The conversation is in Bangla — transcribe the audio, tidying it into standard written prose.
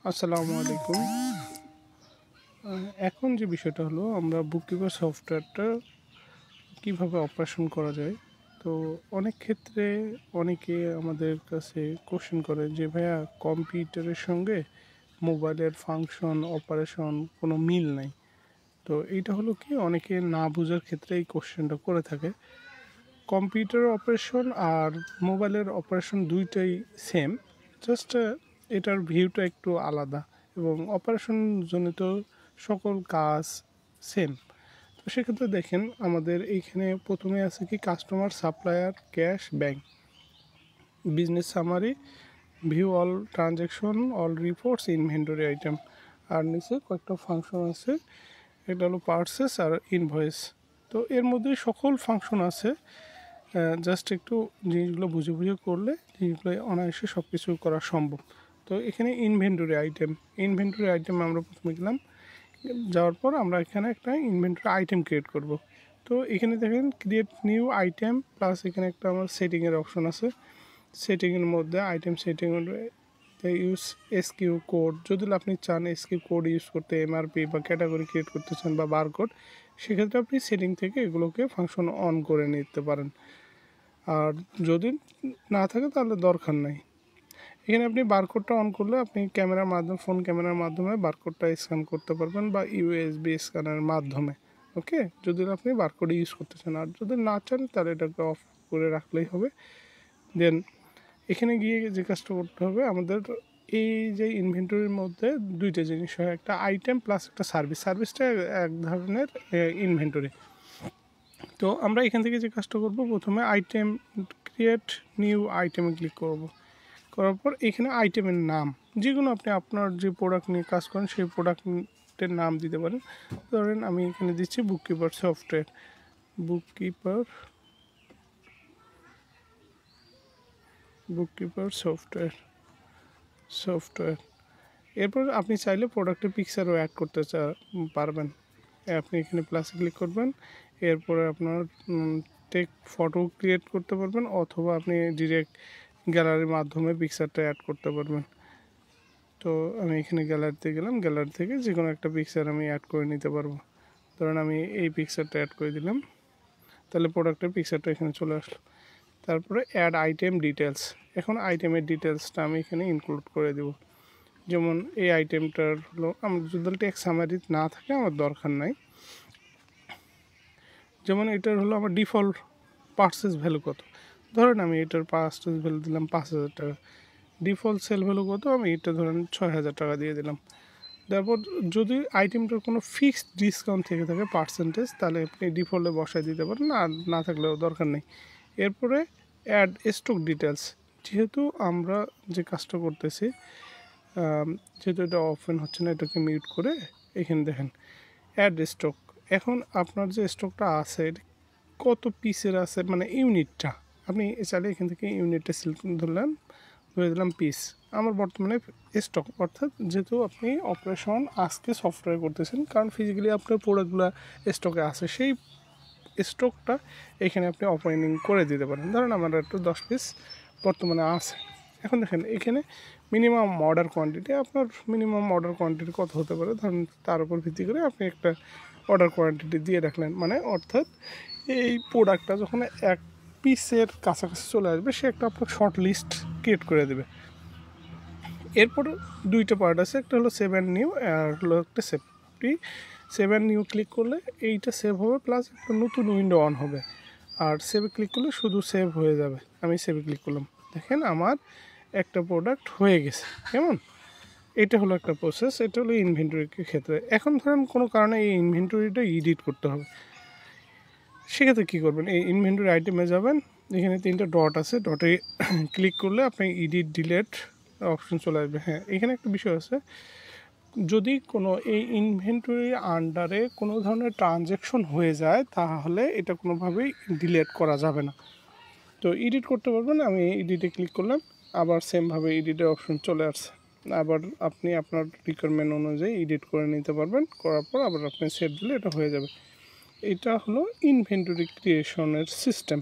আসসালামু আলাইকুম। এখন যে বিষয়টা হলো আমরা বুককিপার সফটওয়্যারটা কিভাবে অপারেশন করা যায়। তো অনেক ক্ষেত্রে অনেকে আমাদের কাছে কোশ্চেন করে যে ভাইয়া কম্পিউটারের সঙ্গে মোবাইলের ফাংশন অপারেশন কোনো মিল নাই। তো এইটা হলো কি অনেকে না বোঝার ক্ষেত্রে এই কোশ্চেনটা করে থাকে। কম্পিউটার অপারেশন আর মোবাইলের অপারেশন দুইটাই সেম, জাস্ট এটার ভিউটা একটু আলাদা এবং অপারেশন জনিত সকল কাজ সেম। তো সেক্ষেত্রে দেখেন আমাদের এইখানে প্রথমে আছে কি customer, supplier, cash, bank, business summary, view all transaction, all reports, inventory item. আর নিচে কয়েকটা ফাংশন আছে, এটা হলো পার্সেস আর ইনভয়েস। তো এর মধ্যে সকল ফাংশন আছে, জাস্ট একটু জিনিসগুলো বুঝে বুঝে করলে জিনিসগুলো অনায়াসে সব কিছু করা সম্ভব। তো এখানে ইনভেন্টরি আইটেম আমরা প্রথমে গেলাম, যাওয়ার পর আমরা এখানে একটা ইনভেন্টরি আইটেম ক্রিয়েট করব। তো এখানে দেখেন ক্রিয়েট নিউ আইটেম প্লাস এখানে একটা আমার সেটিংয়ের অপশন আছে। সেটিংয়ের মধ্যে item setting use SQ code, যদি আপনি চান এসকিউ কোড ইউজ করতে, এমআরপি বা ক্যাটাগরি ক্রিয়েট করতে চান বা বারকোড, সেক্ষেত্রে আপনি সেটিং থেকে এগুলোকে ফাংশন অন করে নিতে পারেন। আর যদি না থাকে তাহলে দরকার নাই। এখানে আপনি বারকোডটা অন করলে আপনি ক্যামেরার মাধ্যমে, ফোন ক্যামেরার মাধ্যমে বারকোডটা স্ক্যান করতে পারবেন বা ইউএসবি স্ক্যানের মাধ্যমে। ওকে, যদি আপনি বারকোড ইউজ করতে চান, আর যদি না চান তাহলে এটাকে অফ করে রাখলেই হবে। দেন এখানে গিয়ে যে কাজটা করতে হবে আমাদের, এই যে ইনভেন্টরির মধ্যে দুইটা জিনিস হয়, একটা আইটেম প্লাস একটা সার্ভিসটা এক ধরনের ইনভেন্টরি। তো আমরা এখান থেকে যে কাজটা করব, প্রথমে আইটেম ক্রিয়েট নিউ আইটেমে ক্লিক করব। করার পর এখানে আইটেমের নাম যে কোনো আপনি আপনার যে প্রোডাক্ট নিয়ে কাজ করেন সেই প্রোডাক্টের নাম দিতে পারেন। ধরেন আমি এখানে দিচ্ছি বুককিপার সফটওয়্যার, বুককিপার সফটওয়্যার। এরপর আপনি চাইলে প্রোডাক্টের পিকচারও অ্যাড করতে পারবেন। আপনি এখানে প্লাসে ক্লিক করবেন, এরপরে আপনার টেক ফটো ক্রিয়েট করতে পারবেন, অথবা আপনি ডিরেক্ট গ্যালারির মাধ্যমে পিকচারটা অ্যাড করতে পারবেন। তো আমি এখানে গ্যালারিতে গেলাম, গ্যালারি থেকে যে কোনো একটা পিকচার আমি অ্যাড করে নিতে পারবো। ধরেন আমি এই পিকচারটা অ্যাড করে দিলাম, তাহলে প্রোডাক্টের পিকচারটা এখানে চলে আসলো। তারপরে অ্যাড আইটেম ডিটেলস, এখন আইটেমের ডিটেলসটা আমি এখানে ইনক্লুড করে দেব। যেমন এই আইটেমটার হলো, আমার যদি টেক্সট সামারি না থাকে আমার দরকার নাই। যেমন এটার হলো আমার ডিফল্ট পার্সেস ভ্যালু কত, ধরেন আমি এটার পার্সেস ভ্যালু দিলাম 5,000 টাকা। ডিফল্ট সেল ভ্যালু কত, আমি এটা ধরেন 6,000 টাকা দিয়ে দিলাম। তারপর যদি আইটেমটার কোনো ফিক্সড ডিসকাউন্ট থেকে থাকে পার্সেন্টেজ, তাহলে আপনি ডিফল্টে বসায় দিতে পারেন, আর না থাকলেও দরকার নেই। এরপরে অ্যাড স্টক ডিটেলস, যেহেতু আমরা যে কাজটা করতেছি, যেহেতু এটা ওপেন হচ্ছে না, এটাকে মিউট করে এখানে দেখেন অ্যাড স্টক। এখন আপনার যে স্টকটা আছে কত পিসের আছে, মানে ইউনিটটা আপনি চাইলে এখান থেকে ইউনিটটা সিলেক্ট ধরে দিলাম পিস। আমার বর্তমানে স্টক, অর্থাৎ যেহেতু আপনি অপারেশন আজকে সফটওয়্যার করতেছেন, কারণ ফিজিক্যালি আপনার প্রোডাক্টগুলো স্টকে আছে, সেই স্টকটা এখানে আপনি ওপেনিং করে দিতে পারেন। ধরেন আমার একটু 10 পিস বর্তমানে আছে। এখন দেখেন এখানে মিনিমাম অর্ডার কোয়ান্টিটি, আপনার মিনিমাম অর্ডার কোয়ান্টিটি কত হতে পারে, ধরেন তার উপর ভিত্তি করে আপনি একটা অর্ডার কোয়ান্টিটি দিয়ে রাখলেন, মানে অর্থাৎ এই প্রোডাক্টটা যখন এক পিসের কাছাকাছি চলে আসবে সে একটা আপনার শর্ট লিস্ট ক্রিয়েট করে দেবে। এরপর দুইটা পার্ট আছে, একটা হলো সেভ অ্যান্ড নিউ আর হলো একটা save. Save and new click করলে এইটা সেভ হবে, প্লাস একটা নতুন উইন্ডো অন হবে। আর সেভে ক্লিক করলে শুধু সেভ হয়ে যাবে। আমি সেভে ক্লিক করলাম, দেখেন আমার একটা প্রোডাক্ট হয়ে গেছে। কেমন, এটা হলো একটা প্রসেস, এটা হলো ইনভেন্টরির ক্ষেত্রে। এখন ধরেন কোনো কারণে এই ইনভেন্টরিটা এডিট করতে হবে, সেক্ষেত্রে কী করবেন, এই ইনভেন্টরি আইটেমে যাবেন, এখানে 3টা ডট আছে, ডটে ক্লিক করলে আপনি এডিট ডিলেট অপশন চলে আসবে। হ্যাঁ, এখানে একটা বিষয় আছে, যদি কোনো এই ইনভেন্টরির আন্ডারে কোনো ধরনের ট্রানজ্যাকশন হয়ে যায় তাহলে এটা কোনোভাবেই ডিলেট করা যাবে না। তো এডিট করতে পারবেন, আমি এডিটে ক্লিক করলাম, আবার সেমভাবে এডিটের অপশন চলে আসছে। আবার আপনি আপনার রিকোয়ারমেন্ট অনুযায়ী এডিট করে নিতে পারবেন, করার পর আবার আপনি সেভ দিলে এটা হয়ে যাবে। এটা হলো ইনভেন্টরি ক্রিয়েশনের সিস্টেম।